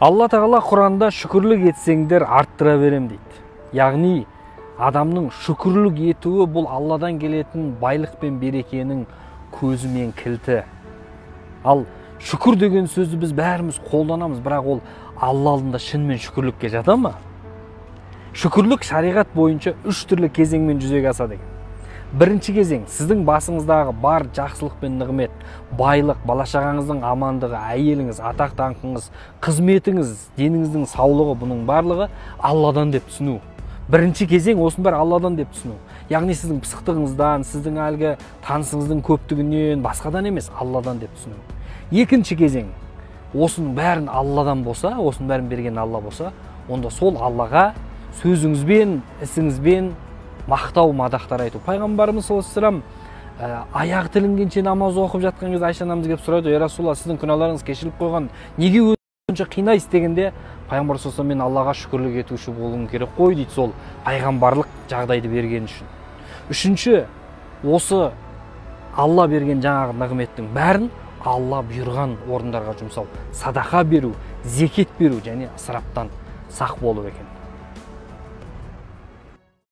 Алла Тағала Құранда шүкірлік етсеңдер арттыра берем дейді. Яғни адамның шүкірлік етуі бұл Алладан келетін байлық пен берекенің көзі мен кілті. Ал шүкір деген сөзді біз бәріміз қолданамыз, бірақ ол Алла алдында шынымен шүкірлікке жата ма? Шүкірлік шариғат бойынша 3 түрлі кезеңмен жүзеге асады екен. Бірінші кезең сіздің басыңыздағы бар жақсылық пен нығмет, байлық, бала-шағаңыздың амандығы, әйеліңіз, атақ-даңқыңыз, қызметіңіз, деніңіздің саулығы, бұның барлығы Алладан деп түсіну. Бірінші кезең осының бәрі Алладан деп түсіну. Яғни сіздің пысықтығыңыздан, сіздің әлгі танысыңыздың көптігінен, басқадан емес, Алладан деп түсіну. Екінші кезең осының бәрін Алладан болса, осының бәрін берген Алла болса, онда сол Аллаға сөзіңізбен, ісіңізбен мақтау, мадақтар айту. Пайғамбарымыз саллаллаху алейхи вассалам аяғы тілінгенше намаз оқып жатқан кезде Айша анамыз келіп сұрайды: "Я Расулалла, сіздің күнәларыңыз кешіріліп қойған, неге өзінше қинайсыз?" дегенде, пайғамбар саллаллаху алейхи вассалам: "Мен Аллаға шүкірлік етуші болуым керек қой" дейді, сол пайғамбарлық жағдайды берген үшін. Үшінші, осы Алла берген жаңағы нығметтің бәрін Алла бұйырған орындарға жұмсау, садақа беру, зекет беру және ысыраптан сақ болу екен.